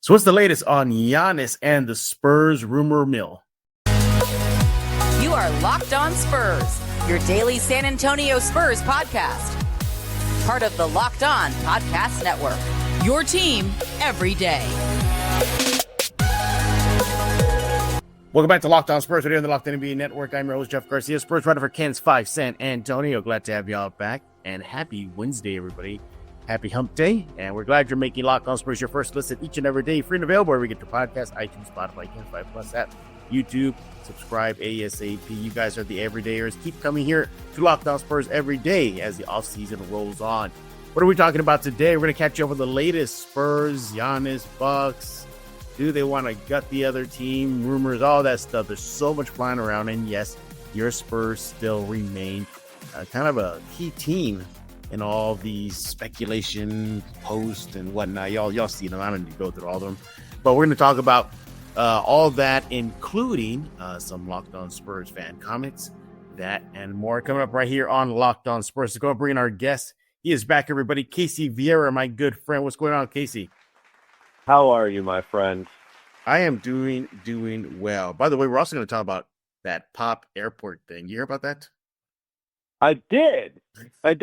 So what's the latest on Giannis and the Spurs rumor mill? You are Locked On Spurs, your daily San Antonio Spurs podcast. Part of the Locked On Podcast Network, your team every day. Welcome back to Locked On Spurs. We're here on the Locked On NBA Network. I'm your host, Jeff Garcia, Spurs writer for Ken's 5 San Antonio. Glad to have y'all back, and happy Wednesday, everybody. Happy hump day, and we're glad you're making Locked On Spurs your first listen each and every day. Free and available wherever you get your podcast, iTunes, Spotify, Ken's 5 Plus app, YouTube. Subscribe ASAP. You guys are the everydayers. Keep coming here to Locked On Spurs every day as the offseason rolls on. What are we talking about today? We're going to catch you up with the latest Spurs, Giannis, Bucks. Do they want to gut the other team? Rumors, all that stuff. There's so much flying around, and yes, your Spurs still remain kind of a key team in all these speculation posts and whatnot. Y'all see them. I don't need to go through all of them. But we're going to talk about all that, including some Locked On Spurs fan comments, that and more coming up right here on Locked On Spurs. So go and bring in our guest. He is back, everybody. Casey Vieira, my good friend. What's going on, Casey? How are you, my friend? I am doing well. By the way, we're also going to talk about that Pop Airport thing. You hear about that? I did. And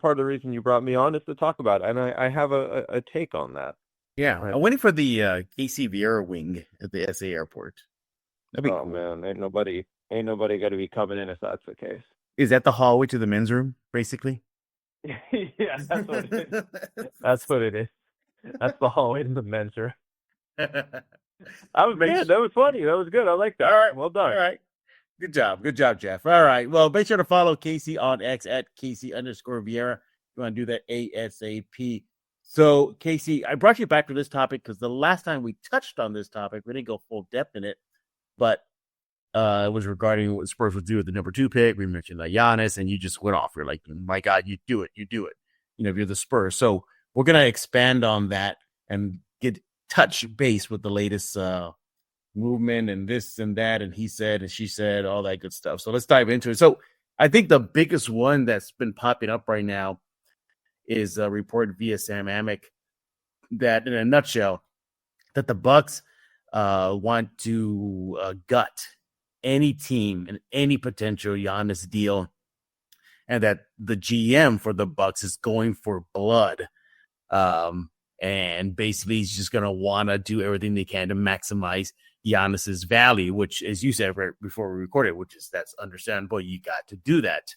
part of the reason you brought me on is to talk about it. And I have a take on that. Yeah. I'm waiting for the Casey Vieira wing at the SA airport. Cool. Man, ain't nobody got to be coming in if that's the case. Is that the hallway to the men's room, basically? Yeah, that's what it is. That's what it is. That's the hallway to the men's room. That was funny. That was good. I like that. All right. Well done. All right. Good job, Jeff. All right. Well, make sure to follow Casey on X at Casey_Vieira. You want to do that ASAP. So, Casey, I brought you back to this topic because the last time we touched on this topic, we didn't go full depth in it, but it was regarding what Spurs would do with the number 2 pick. We mentioned Giannis, and you just went off. You're like, my God, you do it. You do it. If you're the Spurs. So we're going to expand on that and get touch base with the latest movement and this and that, and he said and she said, all that good stuff. So let's dive into it. So I think the biggest one that's been popping up right now is a report via Sam Amick that, in a nutshell, that the Bucks want to gut any team and any potential Giannis deal, and that the GM for the Bucks is going for blood. And basically he's just going to want to do everything they can to maximize Giannis's value, which, as you said right before we recorded, that's understandable. You got to do that.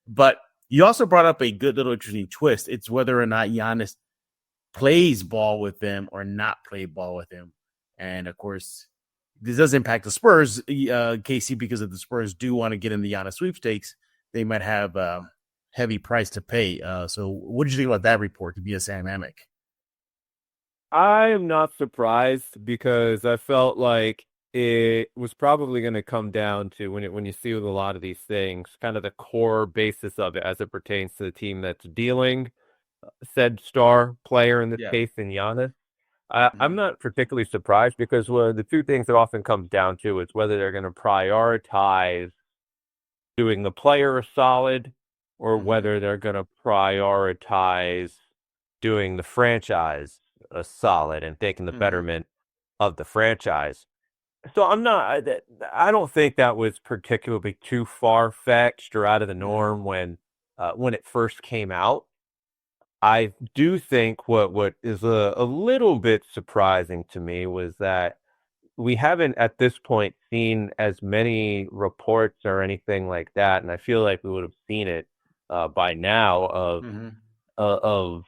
But you also brought up a good little interesting twist. It's whether or not Giannis plays ball with them or not play ball with him. And of course, this does impact the Spurs, Casey, because if the Spurs do want to get in the Giannis sweepstakes, they might have a heavy price to pay. So what did you think about that report via Sam Amick? I am not surprised because I felt like it was probably going to come down to when you see with a lot of these things, kind of the core basis of it as it pertains to the team that's dealing said star player in this case in Giannis. I'm not particularly surprised because the two things that often comes down to is whether they're going to prioritize doing the player a solid or whether they're going to prioritize doing the franchise a solid and taking the betterment of the franchise. So I don't think that was particularly too far-fetched or out of the norm when it first came out. I do think what is a little bit surprising to me was that we haven't at this point seen as many reports or anything like that, and I feel like we would have seen it by now of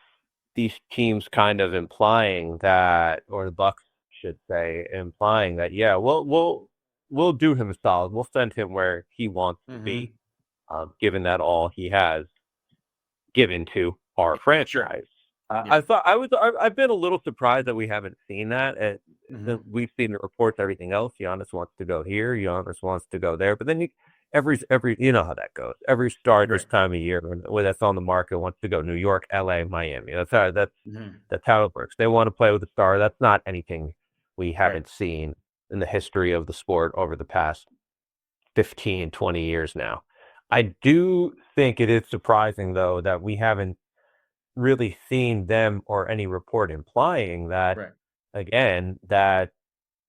these teams kind of implying that, or the Bucks should say, implying that, we'll do him a solid. We'll send him where he wants to be, given that all he has given to our franchise. I've been a little surprised that we haven't seen that. We've seen the reports, everything else. Giannis wants to go here. Giannis wants to go there. But then every you know how that goes. Every star this time of year when that's on the market wants to go New York, LA, Miami. That's how it works. They want to play with a star. That's not anything we haven't seen in the history of the sport over the past 15, 20 years now. I do think it is surprising, though, that we haven't really seen them or any report implying that, Right. again, that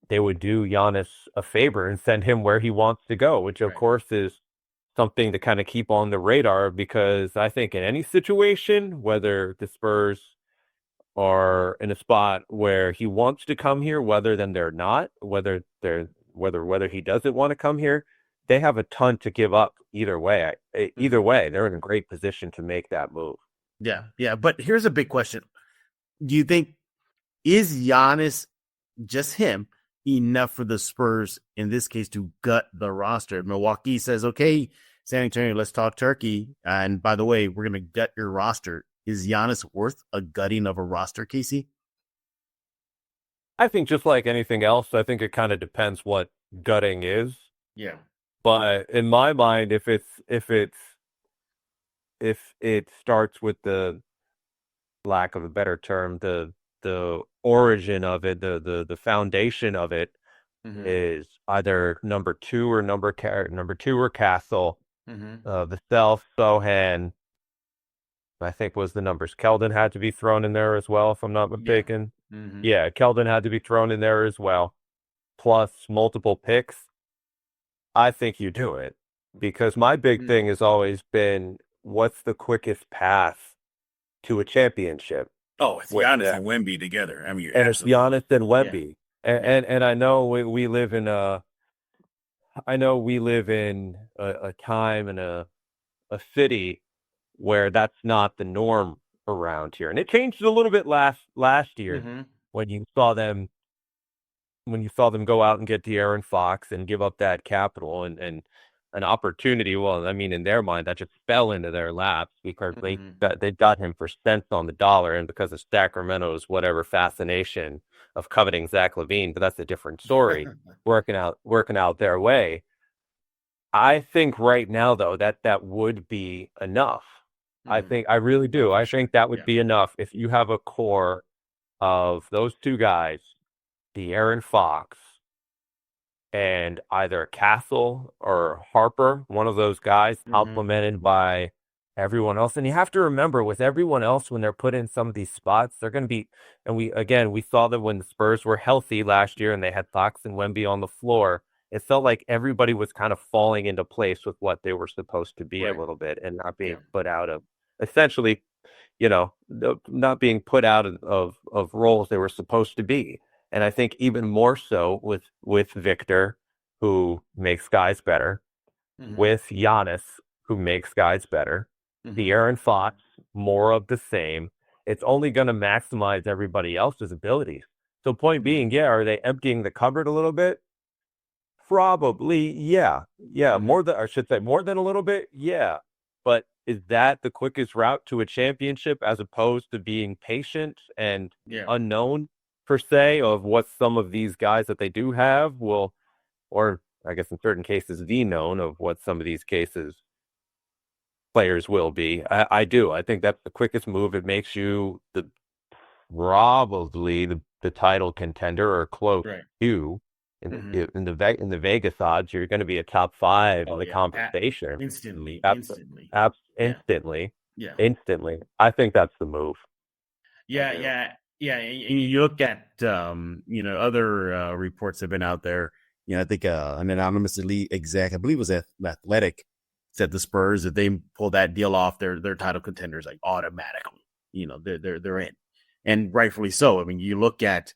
they would do Giannis a favor and send him where he wants to go, which of Right. course is something to kind of keep on the radar, because I think in any situation, whether the Spurs are in a spot where he wants to come here, whether he doesn't want to come here, they have a ton to give up either way. Either way, they're in a great position to make that move. Yeah. Yeah. But here's a big question. Do you think, is Giannis, just him, enough for the Spurs in this case to gut the roster? Milwaukee says, okay, San Antonio, let's talk turkey. And by the way, we're going to gut your roster. Is Giannis worth a gutting of a roster, Casey? I think just like anything else, I think it kind of depends what gutting is. Yeah. But in my mind, if it starts with the lack of a better term, the origin of it, the foundation of it is either number two or Castle, the self Sohan, I think was the numbers. Keldon had to be thrown in there as well, if I'm not mistaken. Yeah, Keldon had to be thrown in there as well, plus multiple picks. I think you do it, because my big thing has always been, what's the quickest path to a championship? Oh, it's Giannis and Wemby together. I mean, you're And it's Giannis and Wemby. Yeah. And I know we live in a time and a city where that's not the norm around here. And it changed a little bit last year when you saw them go out and get De'Aaron Fox and give up that capital and an opportunity. Well, I mean, in their mind, that just fell into their laps because they got him for cents on the dollar, and because of Sacramento's whatever fascination of coveting Zach LaVine, but that's a different story. working out their way. I think right now, though, that would be enough. I really do. I think that would be enough if you have a core of those two guys, De'Aaron Fox, and either Castle or Harper, one of those guys, complemented by everyone else. And you have to remember, with everyone else, when they're put in some of these spots, they're going to be, and we saw that when the Spurs were healthy last year and they had Fox and Wemby on the floor, it felt like everybody was kind of falling into place with what they were supposed to be a little bit, and not being put out of, essentially, not being put out of roles they were supposed to be. And I think even more so with Victor, who makes guys better, with Giannis, who makes guys better, De'Aaron Fox, more of the same. It's only going to maximize everybody else's abilities. So point being, are they emptying the cupboard a little bit? Probably, yeah. More than a little bit, yeah. But is that the quickest route to a championship, as opposed to being patient and unknown, per se, of what some of these guys that they do have will, or I guess in certain cases, the known of what some of these players will be? I do. I think that's the quickest move. It makes you probably the title contender, or close to. In the Vegas odds, you're going to be a top 5 in the conversation instantly. Instantly. I think that's the move. Yeah. You look at other reports have been out there. I think an anonymous elite exec, I believe it was Athletic, said the Spurs, if they pull that deal off, they're title contenders, like, automatically. They're in, and rightfully so. I mean, you look at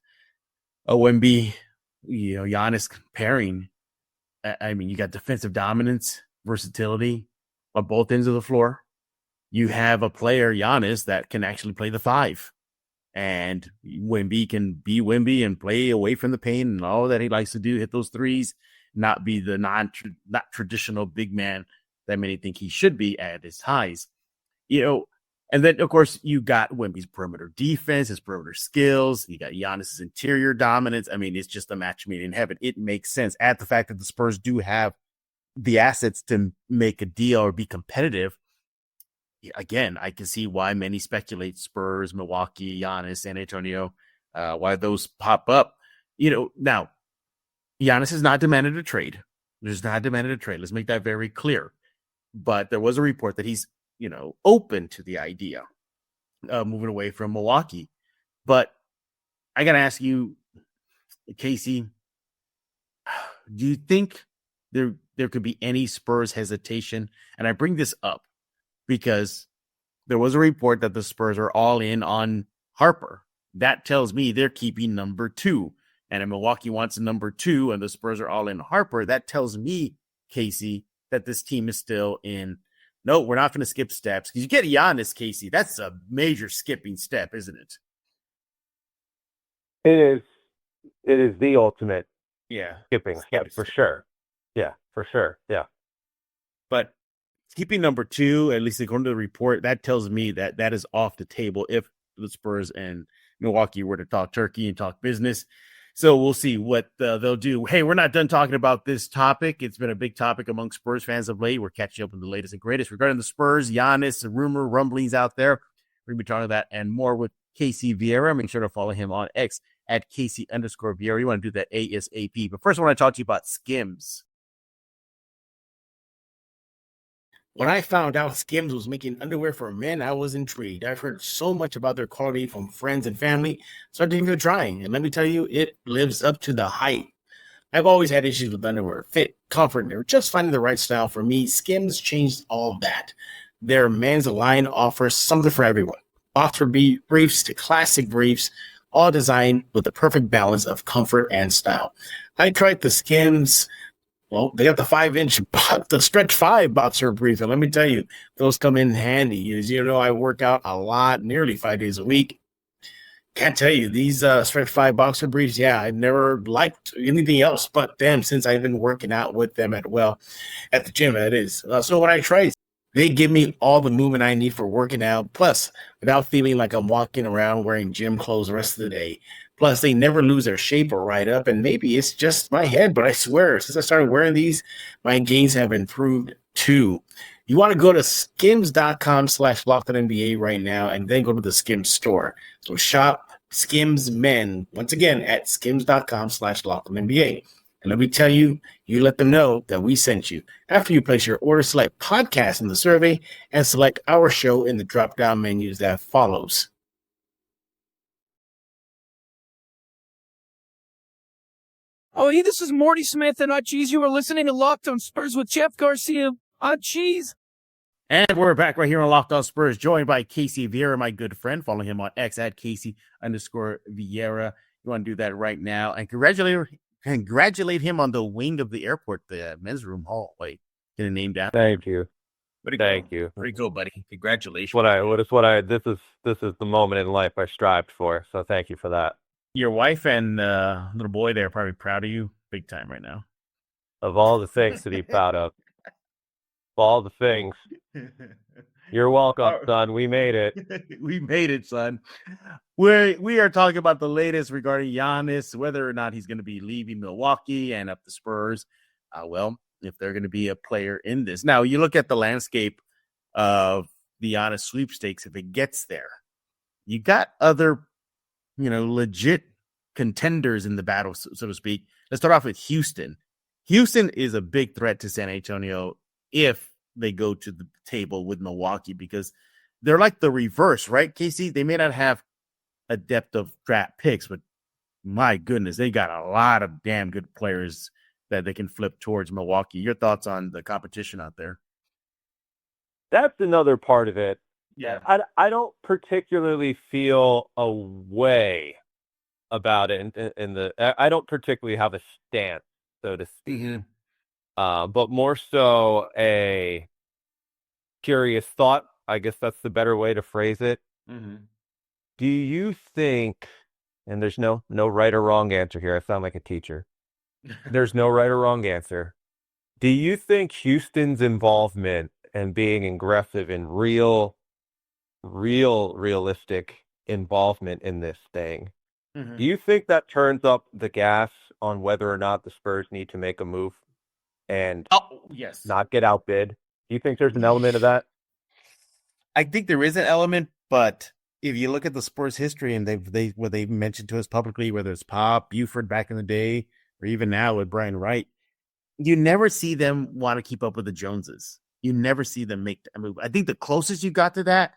Wemby, Giannis pairing. I mean, you got defensive dominance, versatility on both ends of the floor. You have a player, Giannis, that can actually play the 5. And Wemby can be Wemby and play away from the paint and all that he likes to do, hit those threes, not be the not traditional big man that many think he should be at his highs. And then, of course, you got Wemby's perimeter defense, his perimeter skills. You got Giannis's interior dominance. I mean, it's just a match made in heaven. It makes sense. Add the fact that the Spurs do have the assets to make a deal or be competitive. Again, I can see why many speculate Spurs, Milwaukee, Giannis, San Antonio, why those pop up. Now, Giannis has not demanded a trade. Let's make that very clear. But there was a report that he's, open to the idea. moving away from Milwaukee. But I got to ask you, Casey, do you think there could be any Spurs hesitation? And I bring this up because there was a report that the Spurs are all in on Harper. That tells me they're keeping number 2. And if Milwaukee wants a number 2 and the Spurs are all in Harper, that tells me, Casey, that this team is still in. No, we're not going to skip steps. Because you get Giannis, Casey, that's a major skipping step, isn't it? It is the ultimate skipping step for sure. Yeah, for sure. Yeah. But keeping number 2, at least according to the report, that tells me that that is off the table if the Spurs and Milwaukee were to talk turkey and talk business. So we'll see what they'll do. Hey, we're not done talking about this topic. It's been a big topic among Spurs fans of late. We're catching up on the latest and greatest regarding the Spurs, Giannis, the rumor, rumblings out there. We're going to be talking about that and more with Casey Vieira. Make sure to follow him on X at Casey_Vieira. You want to do that ASAP. But first, I want to talk to you about Skims. When I found out Skims was making underwear for men, I was intrigued. I've heard so much about their quality from friends and family, so I didn't even trying. And let me tell you, it lives up to the hype. I've always had issues with underwear, fit, comfort, or just finding the right style for me. Skims changed all of that. Their men's line offers something for everyone. Boxer briefs to classic briefs, all designed with the perfect balance of comfort and style. I tried the Skims. Well, they got the 5-inch, the stretch 5 boxer briefs. And let me tell you, those come in handy. As you know, I work out a lot, nearly 5 days a week. Can't tell you, these stretch 5 boxer briefs, I never liked anything else but them since I've been working out with them at the gym, that is. So when I try, they give me all the movement I need for working out, plus without feeling like I'm walking around wearing gym clothes the rest of the day. Plus, they never lose their shape or ride up, and maybe it's just my head, but I swear, since I started wearing these, my gains have improved too. You want to go to skims.com/LockedOnNBA right now, and then go to the Skims store. So shop Skims Men, once again, at skims.com/LockedOnNBA. And let me tell you, you let them know that we sent you. After you place your order, select podcast in the survey, and select our show in the drop-down menus that follows. Oh, hey, this is Morty Smith and Cheese. You are listening to Locked on Spurs with Jeff Garcia on Cheese. And we're back right here on Locked on Spurs, joined by Casey Vieira, my good friend. Follow him on X at Casey_Vieira. You want to do that right now. And congratulate him on the wing of the airport, the men's room hall. Like, get a name down. Thank you. Thank you. Pretty cool, buddy. Congratulations. This is the moment in life I strived for. So thank you for that. Your wife and little boy there are probably proud of you big time right now. Of all the things to be proud of. All the things. You're welcome, son. We made it. We made it, son. We are talking about the latest regarding Giannis, whether or not he's going to be leaving Milwaukee and up the Spurs. Well, if they're going to be a player in this. Now, you look at the landscape of the Giannis sweepstakes, if it gets there, you got other legit contenders in the battle, so to speak. Let's start off with Houston. Houston is a big threat to San Antonio if they go to the table with Milwaukee, because they're like the reverse, right, Casey? They may not have a depth of draft picks, but my goodness, they got a lot of damn good players that they can flip towards Milwaukee. Your thoughts on the competition out there? That's another part of it. Yeah. I don't particularly feel a way about it I don't particularly have a stance, so to speak. Mm-hmm. But more so a curious thought. I guess that's the better way to phrase it. Mm-hmm. Do you think, and there's no right or wrong answer here. I sound like a teacher. There's no right or wrong answer. Do you think Houston's involvement and being aggressive in realistic involvement in this thing, Mm-hmm. do you think that turns up the gas on whether or not the Spurs need to make a move and yes, not get outbid? Do you think there's an element of that? I think there is an element, but if you look at the Spurs history and what they've mentioned to us publicly, whether it's Pop, Buford back in the day, or even now with Brian Wright, you never see them want to keep up with the Joneses. You never see them make a move. I think the closest you got to that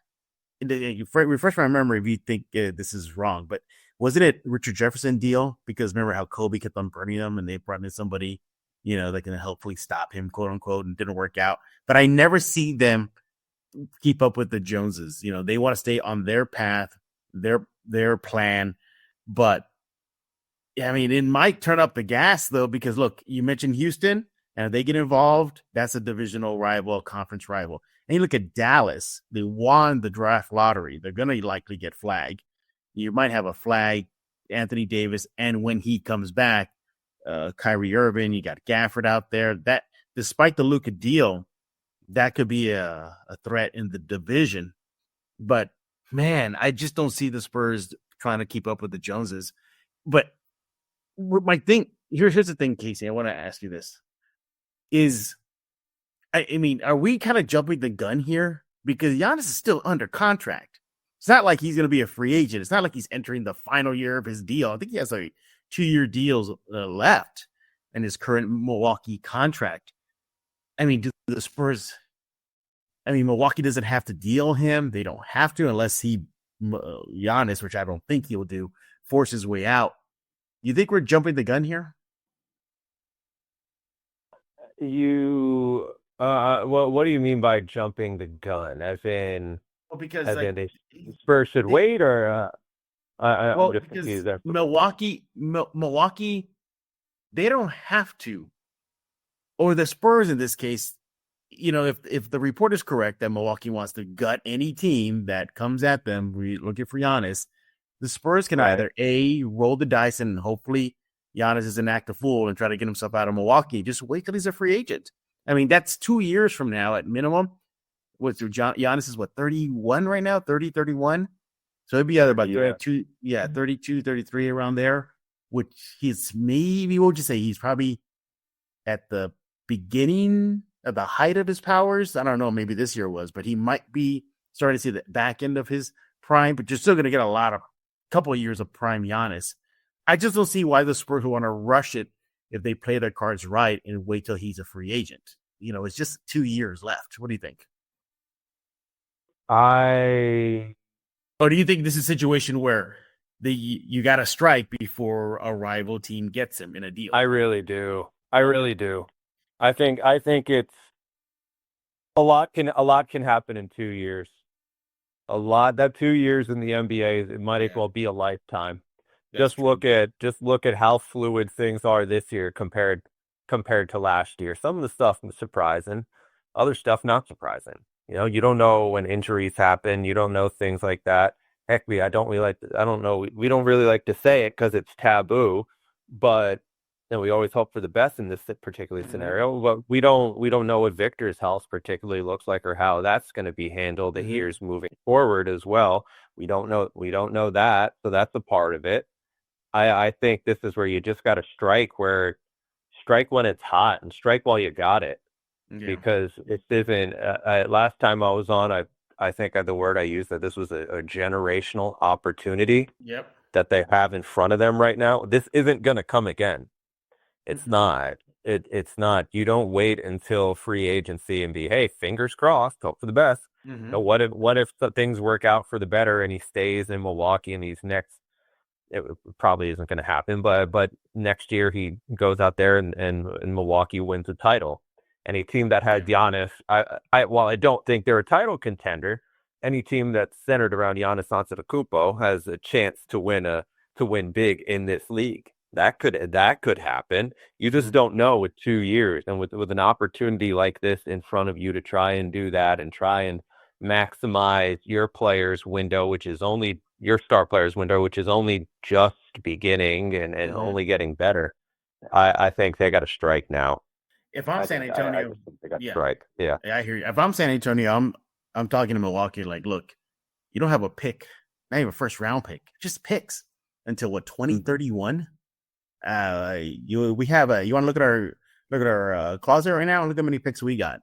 refresh my memory if you think this is wrong, but wasn't it Richard Jefferson deal? Because remember how Kobe kept on burning them and they brought in somebody, that can hopefully stop him, quote unquote, and didn't work out. But I never see them keep up with the Joneses. They want to stay on their path, their plan. But I mean, it might turn up the gas though, because look, you mentioned Houston, and if they get involved, that's a divisional rival, a conference rival. And you look at Dallas, they won the draft lottery. They're going to likely get flagged. You might have a flag, Anthony Davis, and when he comes back, Kyrie Irving, you got Gafford out there. That, despite the Luka deal, that could be a threat in the division. But, man, I just don't see the Spurs trying to keep up with the Joneses. But my thing, here's the thing, Casey, I want to ask you this. I mean, are we kind of jumping the gun here? Because Giannis is still under contract. It's not like he's going to be a free agent. It's not like he's entering the final year of his deal. I think he has like 2-year deals left in his current Milwaukee contract. I mean, do the Spurs, Milwaukee doesn't have to deal him. They don't have to unless Giannis, which I don't think he'll do, force his way out. You think we're jumping the gun here? What do you mean by jumping the gun? As in, Because the Spurs should wait, or I'm just confused there. Milwaukee, they don't have to, or the Spurs in this case. If the report is correct that Milwaukee wants to gut any team that comes at them, looking for Giannis, the Spurs can either roll the dice and hopefully Giannis isn't act a fool and try to get himself out of Milwaukee. Just wait till he's a free agent. I mean, that's 2 years from now at minimum. Giannis is 31 right now, 30, 31. So it'd be either about 32, 32, 33 around there, which he's maybe, what would you say? He's probably at the beginning of the height of his powers. I don't know, maybe this year was, but he might be starting to see the back end of his prime, but you're still going to get a couple of years of prime Giannis. I just don't see why the Spurs would want to rush it if they play their cards right and wait till he's a free agent. It's just 2 years left. What do you think? Or do you think this is a situation where you got to strike before a rival team gets him in a deal? I really do. I think it's a lot can happen in 2 years. That 2 years in the NBA, it might as well be a lifetime. Just look at how fluid things are this year compared to last year. Some of the stuff was surprising, other stuff not surprising. You don't know when injuries happen. You don't know things like that. Heck, we don't really like to say it because it's taboo, but we always hope for the best in this particular scenario. But we don't know what Victor's health particularly looks like or how that's going to be handled the years moving forward as well. We don't know that, so that's a part of it. I think this is where you just got to strike when it's hot and strike while you got it. Yeah. Because it isn't. Last time I was on, I think the word I used that this was a generational opportunity. Yep. That they have in front of them right now. This isn't going to come again. It's not. It's not. You don't wait until free agency and be, hey, fingers crossed, hope for the best. Mm-hmm. What if things work out for the better and he stays in Milwaukee and it probably isn't going to happen, but next year he goes out there and Milwaukee wins a title. Any team that has Giannis, while I don't think they're a title contender, any team that's centered around Giannis Antetokounmpo has a chance to win big in this league. That could happen. You just don't know with 2 years and with an opportunity like this in front of you to try and do that and try and maximize your player's window, which is only your star player's window, which is only just beginning and only getting better. I think they got to strike now. If I'm San Antonio, they got to strike. Yeah, I hear you. If I'm San Antonio, I'm talking to Milwaukee. Like, look, you don't have a pick, not even a first round pick, just picks until 2031. You want to look at our closet right now and look at how many picks we got.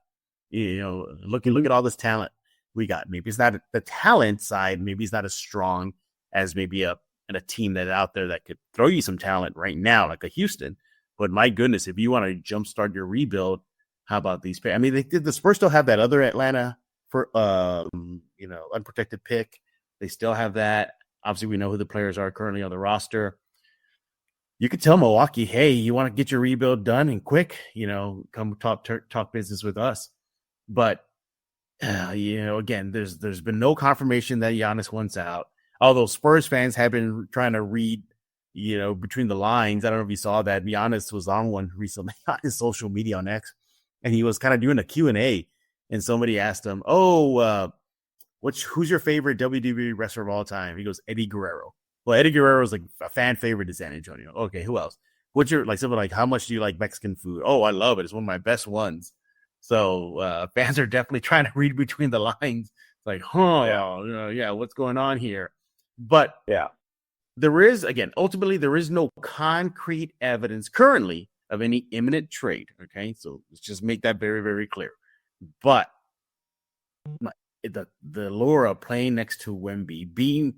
Look at all this talent we got. Maybe it's not the talent side. Maybe it's not as strong as maybe a team that's out there that could throw you some talent right now, like a Houston. But my goodness, if you want to jumpstart your rebuild, how about these picks? I mean, the Spurs still have that other Atlanta for unprotected pick. They still have that. Obviously, we know who the players are currently on the roster. You could tell Milwaukee, hey, you want to get your rebuild done and quick, come talk business with us. But again, there's been no confirmation that Giannis wants out. Although Spurs fans have been trying to read, between the lines. I don't know if you saw that. Giannis was on one recently on his social media on X, and he was kind of doing a Q&A, and somebody asked him, who's your favorite WWE wrestler of all time? He goes, Eddie Guerrero. Well, Eddie Guerrero is like a fan favorite in San Antonio. Okay, who else? What's your something like? How much do you like Mexican food? Oh, I love it. It's one of my best ones. So fans are definitely trying to read between the lines. It's like, what's going on here? But ultimately there is no concrete evidence currently of any imminent trade. Okay, so let's just make that very, very clear. But the lure of playing next to Wemby being,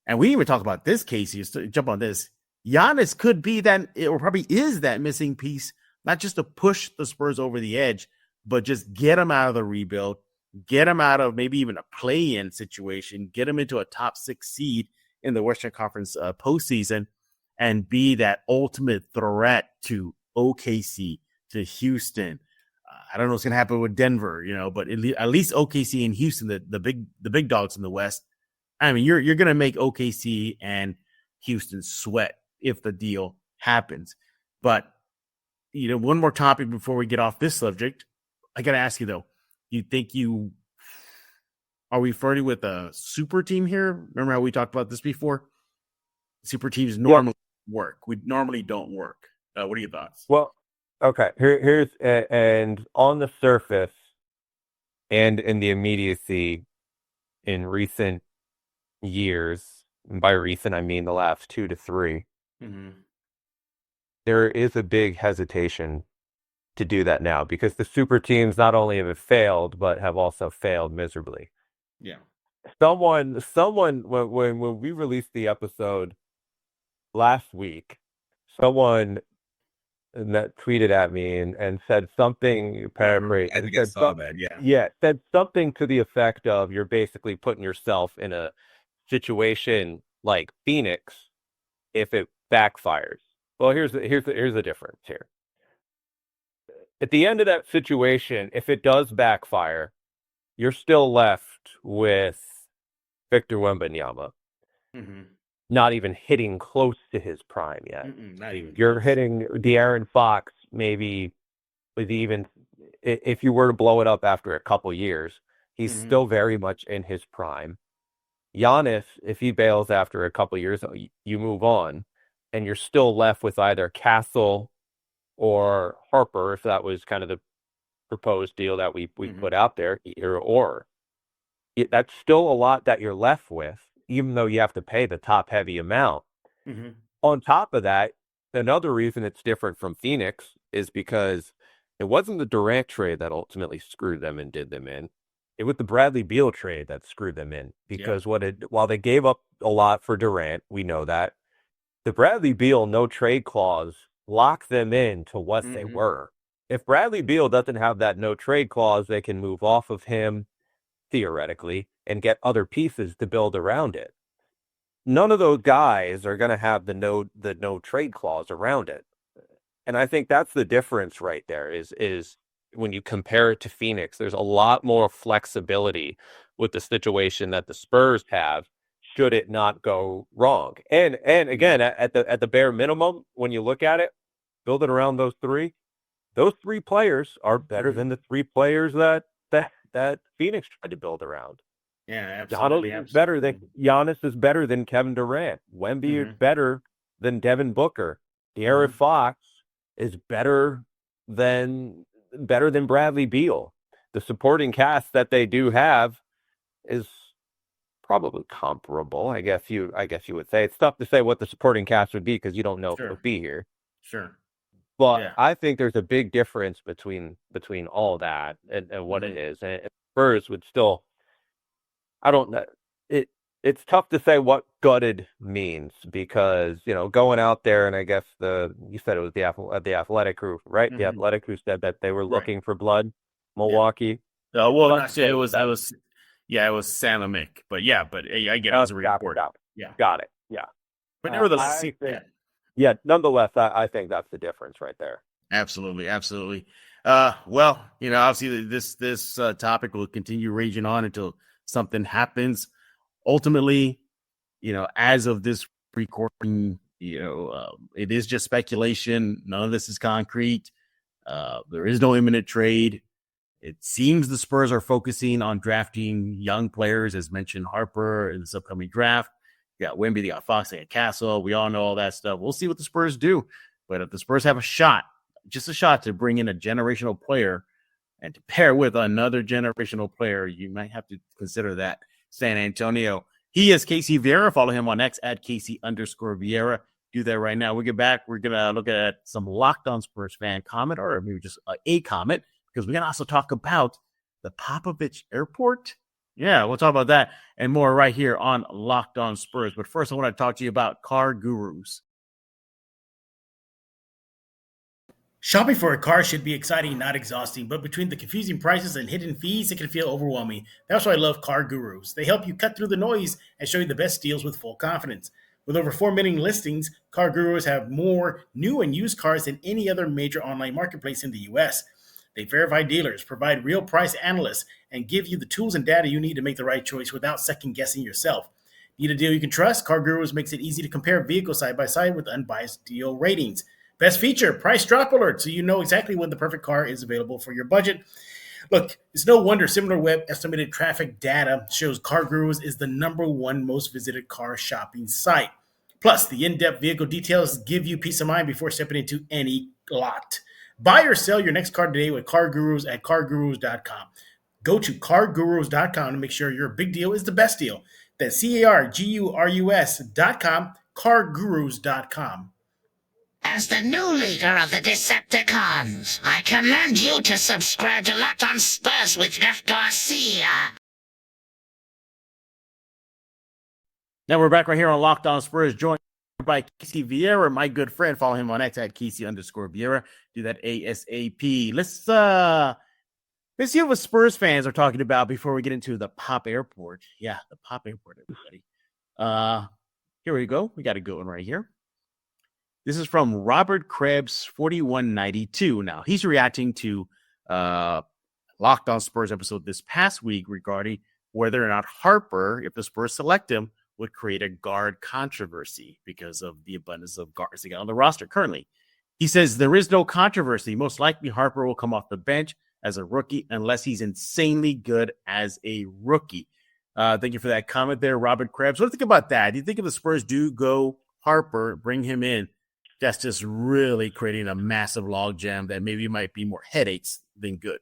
and we didn't even talk about this, Casey, just to jump on this. Giannis could be that, or probably is that missing piece, not just to push the Spurs over the edge, but just get them out of the rebuild, get them out of maybe even a play-in situation, get them into a top 6 seed in the Western Conference postseason, and be that ultimate threat to OKC, to Houston. I don't know what's going to happen with Denver, but at least OKC and Houston, the big dogs in the West. I mean, you're going to make OKC and Houston sweat if the deal happens. But, one more topic before we get off this subject. I got to ask you, though, are we flirting with a super team here? Remember how we talked about this before? Super teams normally work. We normally don't work. What are your thoughts? Well, okay. Here's and on the surface and in the immediacy in recent years, and by recent I mean the last 2 to 3, there is a big hesitation to do that now because the super teams not only have failed but have also failed miserably. Yeah. Someone when we released the episode last week, someone that tweeted at me and said something, paraphrase. I think I saw that, said something to the effect of, you're basically putting yourself in a situation like Phoenix if it backfires. Well, here's the difference here. At the end of that situation, if it does backfire, you're still left with Victor Wembanyama. Not even hitting close to his prime yet. Not even. You're hitting De'Aaron Fox, maybe with even if you were to blow it up after a couple years, he's still very much in his prime. Giannis, if he bails after a couple years, you move on, and you're still left with either Castle or Harper, if that was kind of the proposed deal that we put out there, or that's still a lot that you're left with, even though you have to pay the top heavy amount. On top of that, another reason it's different from Phoenix is because it wasn't the Durant trade that ultimately screwed them and did them in. It was the Bradley Beal trade that screwed them in because while they gave up a lot for Durant, we know that the Bradley Beal no trade clause locked them in to what they were. If Bradley Beal doesn't have that no trade clause, they can move off of him theoretically and get other pieces to build around it. None of those guys are going to have the no trade clause around it. And I think that's the difference right there is when you compare it to Phoenix, there's a lot more flexibility with the situation that the Spurs have should it not go wrong. And again, at the bare minimum, when you look at it, build it around those three players are better than the 3 players that Phoenix tried to build around. Yeah, absolutely. Giannis is better than Kevin Durant. Wemby is better than Devin Booker. De'Aaron Fox is better than Bradley Beal. The supporting cast that they do have is probably comparable. I guess you would say. It's tough to say what the supporting cast would be because you don't know if it'll be here. Sure. But I think there's a big difference between all that and what it is. And Spurs would still, I don't know. It's tough to say what gutted means because, going out there, and I guess you said it was the Athletic who, right? The Athletic who said that they were looking for blood, Milwaukee. Well, But- not sure. It was Santa Mick. But I get it as a report. Got it. Yeah. But nevertheless, Nonetheless, I think that's the difference right there. absolutely. Well, obviously this topic will continue raging on until something happens. Ultimately, as of this recording, it is just speculation. None of this is concrete. There is no imminent trade. It seems the Spurs are focusing on drafting young players, as mentioned, Harper in this upcoming draft. You got Wemby, they got Fox, they got Castle. We all know all that stuff. We'll see what the Spurs do. But if the Spurs have a shot to bring in a generational player and to pair with another generational player, you might have to consider that. San Antonio. He is Casey Vieira. Follow him on X at Casey_Vieira. Do that right now. We get back. We're going to look at some Locked On Spurs fan comment, or maybe just a comment, because we're going to also talk about the Popovich Airport. Yeah, we'll talk about that and more right here on Locked On Spurs. But first, I want to talk to you about Car Gurus. Shopping for a car should be exciting, not exhausting, but between the confusing prices and hidden fees, it can feel overwhelming. That's why I love Car Gurus. They help you cut through the noise and show you the best deals with full confidence. With over 4 million listings, Car Gurus have more new and used cars than any other major online marketplace in the U.S. They verify dealers, provide real price analysts, and give you the tools and data you need to make the right choice without second-guessing yourself. Need a deal you can trust? Car Gurus makes it easy to compare vehicles side by side with unbiased deal ratings. Best feature, price drop alert, so you know exactly when the perfect car is available for your budget. Look, it's no wonder SimilarWeb estimated traffic data shows Car Gurus is the #1 most visited car shopping site. Plus, the in-depth vehicle details give you peace of mind before stepping into any lot. Buy or sell your next car today with Car Gurus at cargurus.com. Go to cargurus.com to make sure your big deal is the best deal. That's cargurus.com, cargurus.com. As the new leader of the Decepticons, I command you to subscribe to Locked On Spurs with Jeff Garcia. Now we're back right here on Locked On Spurs, joined by Casey Vieira, my good friend. Follow him on X at Casey_Vieira. Do that ASAP. Let's see what Spurs fans are talking about before we get into the Pop Airport. Yeah, the Pop Airport, everybody. Here we go. We got a good one right here. This is from Robert Krebs 4192. Now he's reacting to Locked On Spurs episode this past week regarding whether or not Harper, if the Spurs select him, would create a guard controversy because of the abundance of guards they got on the roster currently. He says there is no controversy. Most likely Harper will come off the bench as a rookie unless he's insanely good as a rookie. Thank you for that comment there, Robert Krebs. What do you think about that? Do you think if the Spurs do go Harper, bring him in, that's just really creating a massive logjam that maybe might be more headaches than good?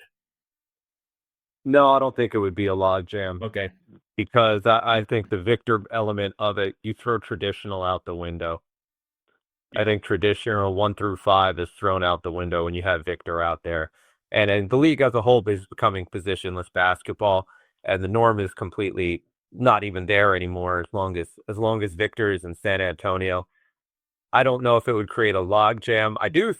No, I don't think it would be a logjam. Okay. Because I think the Victor element of it, you throw traditional out the window. I think traditional 1 through 5 is thrown out the window when you have Victor out there. And the league as a whole is becoming positionless basketball, and the norm is completely not even there anymore as long as Victor is in San Antonio. I don't know if it would create a logjam. I do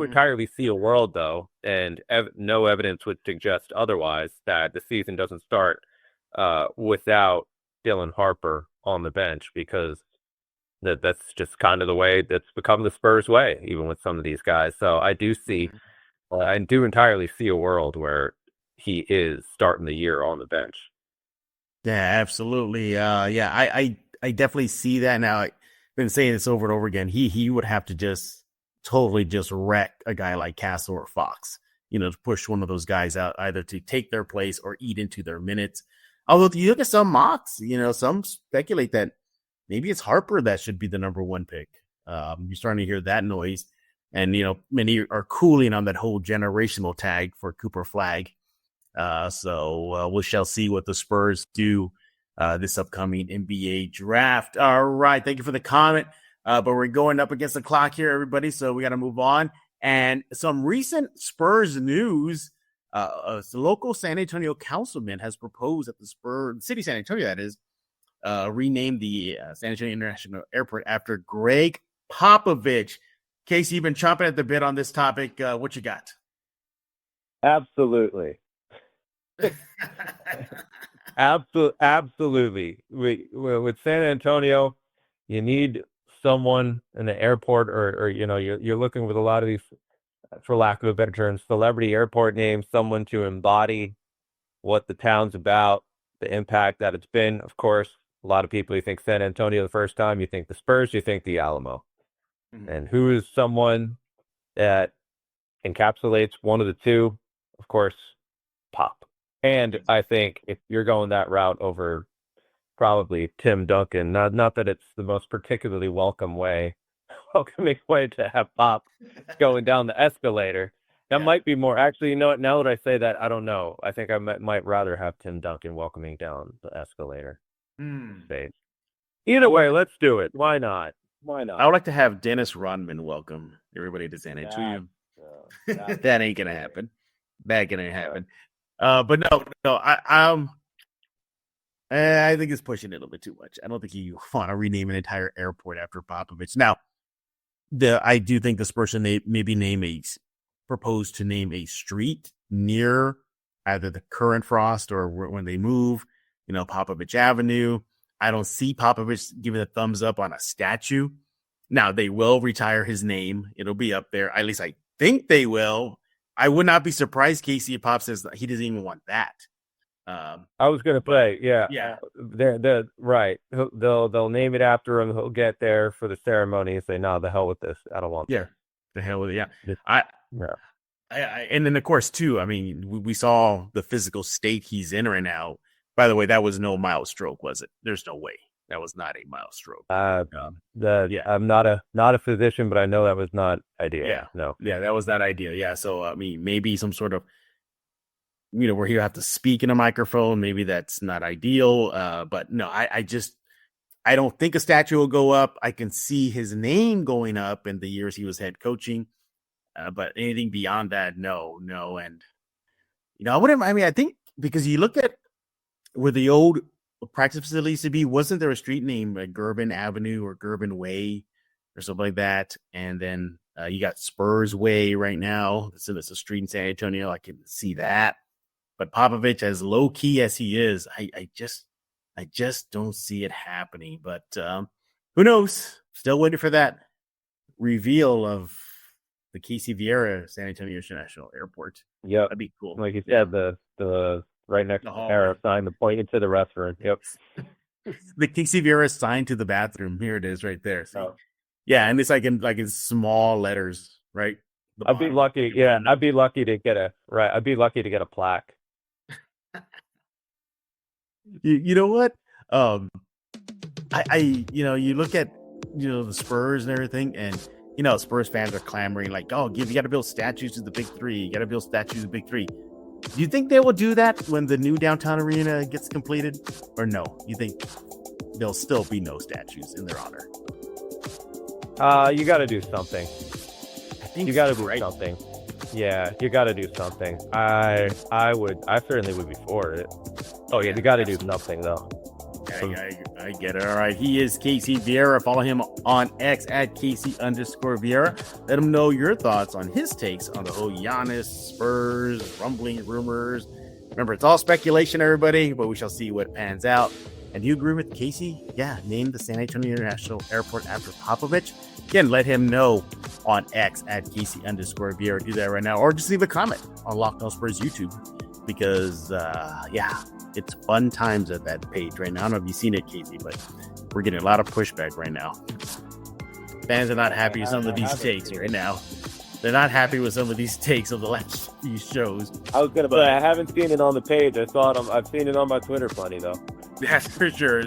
entirely see a world, though, and no evidence would suggest otherwise, that the season doesn't start without Dylan Harper on the bench, because that's just kind of the way that's become the Spurs way, even with some of these guys. So I do entirely see a world where he is starting the year on the bench. Yeah, absolutely. I definitely see that now. I've been saying this over and over again. He would have to just totally wreck a guy like Castle or Fox, to push one of those guys out, either to take their place or eat into their minutes. Although you look at some mocks, some speculate that maybe it's Harper that should be the #1 pick. You're starting to hear that noise. And, many are cooling on that whole generational tag for Cooper Flag. So we shall see what the Spurs do this upcoming NBA draft. All right. Thank you for the comment. But we're going up against the clock here, everybody. So we got to move on. And some recent Spurs news. The local San Antonio councilman has proposed that the city of San Antonio, that is, rename the San Antonio International Airport after Gregg Popovich. Casey, you've been chomping at the bit on this topic. What you got? Absolutely. Absolutely. With San Antonio, you need someone in the airport, or you're looking with a lot of these, for lack of a better term, celebrity airport names, someone to embody what the town's about, the impact that it's been. Of course, a lot of people, you think San Antonio the first time, you think the Spurs, you think the Alamo. And who is someone that encapsulates one of the two? Of course, Pop. And I think if you're going that route over probably Tim Duncan, not that it's the most particularly welcoming way to have Pop going down the escalator. That might be more. Actually, you know what? Now that I say that, I don't know. I think I might rather have Tim Duncan welcoming down the escalator. Space. Either way, let's do it. Why not? I would like to have Dennis Rodman welcome everybody to San Antonio. That ain't gonna happen. That ain't happen. But no. I think it's pushing it a little bit too much. I don't think you want to rename an entire airport after Popovich. Now, I do think the Spurs should maybe propose to name a street near either the current Frost or when they move, Popovich Avenue. I don't see Popovich giving a thumbs up on a statue. Now, they will retire his name. It'll be up there. At least I think they will. I would not be surprised, Casey, if Pop says that he doesn't even want that. I was gonna play, yeah. They're right. They'll name it after him. He'll get there for the ceremony and say, "No, the hell with this. I don't want." Yeah, the hell with it. Yeah, and then of course too. I mean, we saw the physical state he's in right now. By the way, that was no mild stroke, was it? There's no way that was not a mild stroke. I'm not a physician, but I know that was not ideal. That was not ideal. Yeah, so I mean, maybe some sort of, where you have to speak in a microphone. Maybe that's not ideal. But no, I don't think a statue will go up. I can see his name going up in the years he was head coaching. But anything beyond that, no. And, I think because you look at where the old practice facility used to be, wasn't there a street named Gerben Avenue or Gerben Way or something like that? And then you got Spurs Way right now. So it's a street in San Antonio. I can see that. But Popovich, as low key as he is, I just don't see it happening. But who knows? Still waiting for that reveal of the Casey Vieira San Antonio International Airport. Yeah, that'd be cool. Like you said, the right next to the arrow sign, the point into the restaurant. Yep. The Casey Vieira sign to the bathroom. Here it is, right there. So, yeah, and it's like in small letters, right? I'd be lucky. Yeah, I'd be lucky to get a plaque. You know what? You look at the Spurs and everything, and Spurs fans are clamoring like, "Oh, you got to build statues to the big three. You got to build statues to the big three." Do you think they will do that when the new downtown arena gets completed, or no? You think there'll still be no statues in their honor? You got to do something. I think you got to do something. Yeah, you got to do something. I certainly would be for it. Oh yeah, you got to do something though. I get it. All right. He is Casey Vieira. Follow him on X at Casey_Vieira. Let him know your thoughts on his takes on the whole Giannis, Spurs, rumbling rumors. Remember, it's all speculation, everybody, but we shall see what pans out. And do you agree with Casey? Yeah, name the San Antonio International Airport after Popovich. Again, let him know on X at Casey_Vieira. Do that right now. Or just leave a comment on Locked On Spurs YouTube. Because, it's fun times at that page right now. I don't know if you've seen it, Casey, but we're getting a lot of pushback right now. Fans are not happy with some of these takes right now. They're not happy with some of these takes of the last few shows. I was gonna say I haven't seen it on the page. I've seen it on my Twitter plenty though. That's for sure.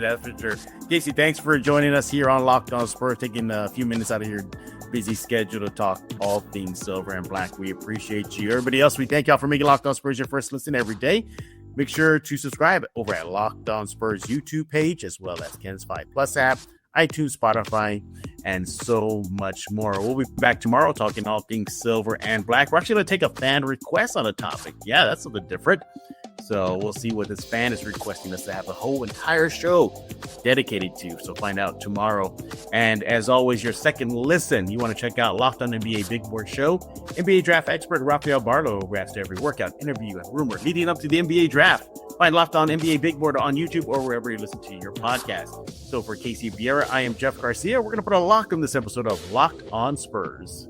Casey, thanks for joining us here on Locked On Spurs, taking a few minutes out of your busy schedule to talk all things silver and black. We appreciate you. Everybody else, we thank y'all for making Locked On Spurs your first listen every day. Make sure to subscribe over at Locked On Spurs YouTube page, as well as Ken's 5 Plus app, iTunes, Spotify, and so much more. We'll be back tomorrow talking all things silver and black. We're actually going to take a fan request on a topic. Yeah, that's something different. So we'll see what this fan is requesting us to have a whole entire show dedicated to. So find out tomorrow. And as always, your second listen, you want to check out Locked On NBA Big Board Show. NBA draft expert Rafael Barlow reacts to every workout, interview, and rumor leading up to the NBA draft. Find Locked On NBA Big Board on YouTube or wherever you listen to your podcast. So for Casey Vieira, I am Jeff Garcia. We're going to put a lock on this episode of Locked On Spurs.